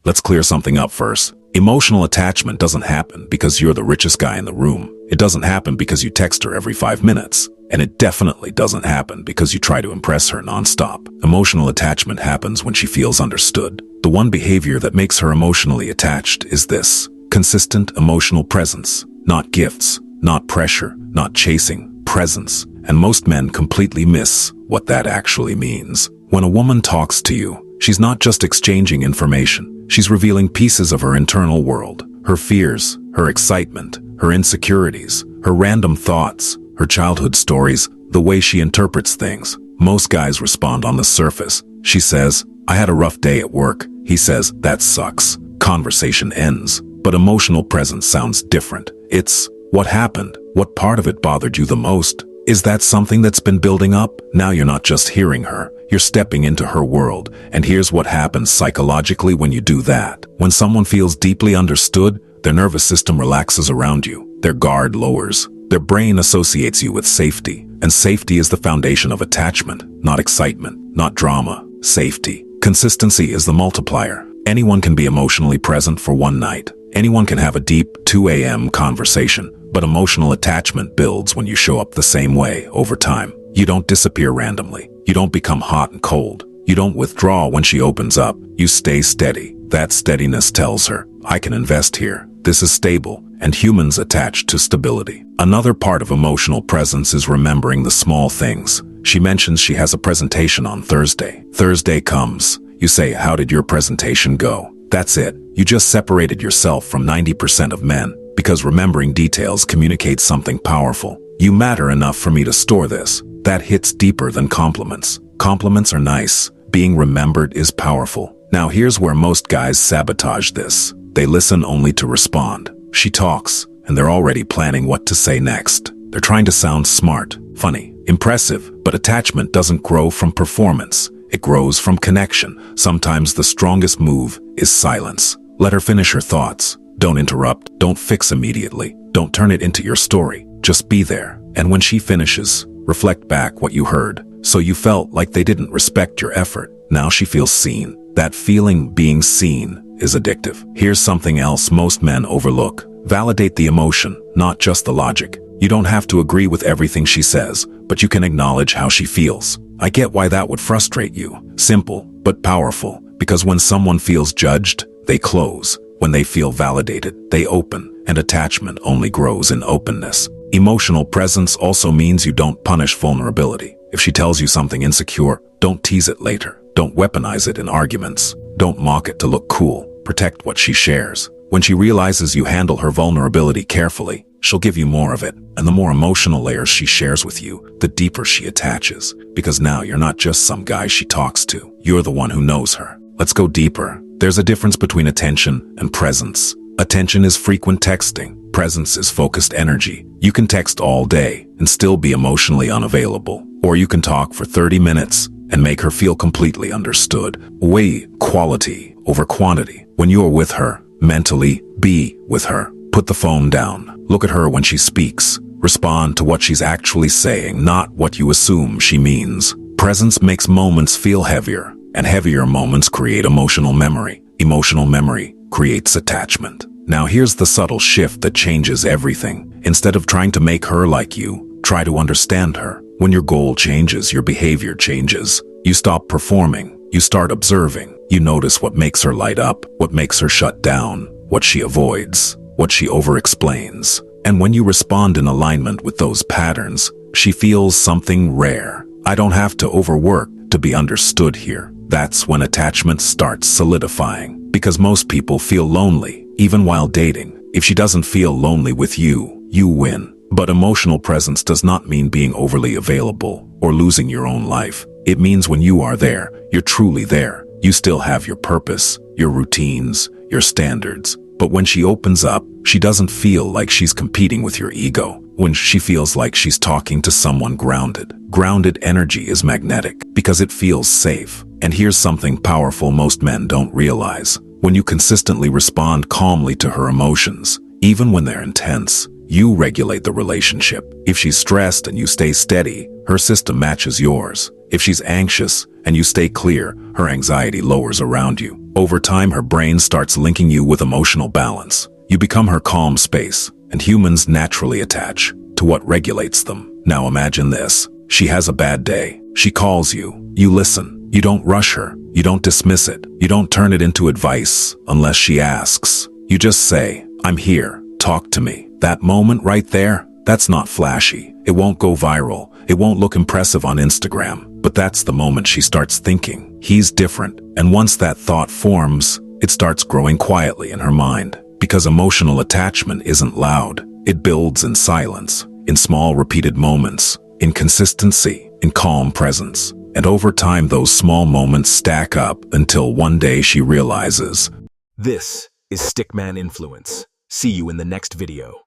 let's clear something up first. Emotional attachment doesn't happen because you're the richest guy in the room. It doesn't happen because you text her every 5 minutes. And it definitely doesn't happen because you try to impress her nonstop. Emotional attachment happens when she feels understood. The one behavior that makes her emotionally attached is this: consistent emotional presence. Not gifts, not pressure, not chasing, presence. And most men completely miss what that actually means. When a woman talks to you, she's not just exchanging information. She's revealing pieces of her internal world, her fears, her excitement, her insecurities, her random thoughts, her childhood stories, the way she interprets things. Most guys respond on the surface. She says, "I had a rough day at work." He says, "That sucks." Conversation ends. But emotional presence sounds different. It's, "What happened? What part of it bothered you the most?" Is that something that's been building up? Now you're not just hearing her, you're stepping into her world. And here's what happens psychologically when you do that. When someone feels deeply understood, their nervous system relaxes around you. Their guard lowers. Their brain associates you with safety. And safety is the foundation of attachment, not excitement, not drama. Safety. Consistency is the multiplier. Anyone can be emotionally present for one night. Anyone can have a deep 2 a.m. conversation. But emotional attachment builds when you show up the same way over time. You don't disappear randomly. You don't become hot and cold. You don't withdraw when she opens up. You stay steady. That steadiness tells her, "I can invest here. This is stable." And humans attach to stability. Another part of emotional presence is remembering the small things. She mentions she has a presentation on Thursday. Thursday comes. You say, "How did your presentation go?" That's it. You just separated yourself from 90% of men. Because remembering details communicates something powerful. You matter enough for me to store this. That hits deeper than compliments. Compliments are nice. Being remembered is powerful. Now here's where most guys sabotage this. They listen only to respond. She talks, and they're already planning what to say next. They're trying to sound smart, funny, impressive, but attachment doesn't grow from performance. It grows from connection. Sometimes the strongest move is silence. Let her finish her thoughts. Don't interrupt. Don't fix immediately. Don't turn it into your story. Just be there. And when she finishes, reflect back what you heard. So you felt like they didn't respect your effort. Now she feels seen. That feeling, being seen, is addictive. Here's something else most men overlook. Validate the emotion, not just the logic. You don't have to agree with everything she says, but you can acknowledge how she feels. I get why that would frustrate you. Simple, but powerful. Because when someone feels judged, they close. When they feel validated, they open, and attachment only grows in openness. Emotional presence also means you don't punish vulnerability. If she tells you something insecure, don't tease it later. Don't weaponize it in arguments. Don't mock it to look cool. Protect what she shares. When she realizes you handle her vulnerability carefully, she'll give you more of it. And the more emotional layers she shares with you, the deeper she attaches. Because now you're not just some guy she talks to. You're the one who knows her. Let's go deeper. There's a difference between attention and presence. Attention is frequent texting. Presence is focused energy. You can text all day and still be emotionally unavailable. Or you can talk for 30 minutes and make her feel completely understood. Weigh quality over quantity. When you are with her, mentally be with her. Put the phone down. Look at her when she speaks. Respond to what she's actually saying, not what you assume she means. Presence makes moments feel heavier. And heavier moments create emotional memory. Emotional memory creates attachment. Now here's the subtle shift that changes everything. Instead of trying to make her like you, try to understand her. When your goal changes, your behavior changes. You stop performing. You start observing. You notice what makes her light up, what makes her shut down, what she avoids, what she over-explains. And when you respond in alignment with those patterns, she feels something rare. I don't have to overwork to be understood here. That's when attachment starts solidifying. Because most people feel lonely, even while dating. If she doesn't feel lonely with you, you win. But emotional presence does not mean being overly available or losing your own life. It means when you are there, you're truly there. You still have your purpose, your routines, your standards. But when she opens up, she doesn't feel like she's competing with your ego. When she feels like she's talking to someone grounded. Grounded energy is magnetic because it feels safe. And here's something powerful most men don't realize. When you consistently respond calmly to her emotions, even when they're intense, you regulate the relationship. If she's stressed and you stay steady, her system matches yours. If she's anxious and you stay clear, her anxiety lowers around you. Over time, her brain starts linking you with emotional balance. You become her calm space, and humans naturally attach to what regulates them. Now imagine this. She has a bad day. She calls you. You listen. You don't rush her. You don't dismiss it. You don't turn it into advice unless she asks. You just say, "I'm here. Talk to me." That moment right there, that's not flashy. It won't go viral. It won't look impressive on Instagram. But that's the moment she starts thinking, he's different. And once that thought forms, it starts growing quietly in her mind. Because emotional attachment isn't loud. It builds in silence, in small repeated moments, in consistency, in calm presence. And over time, those small moments stack up until one day she realizes. This is Stickman Influence. See you in the next video.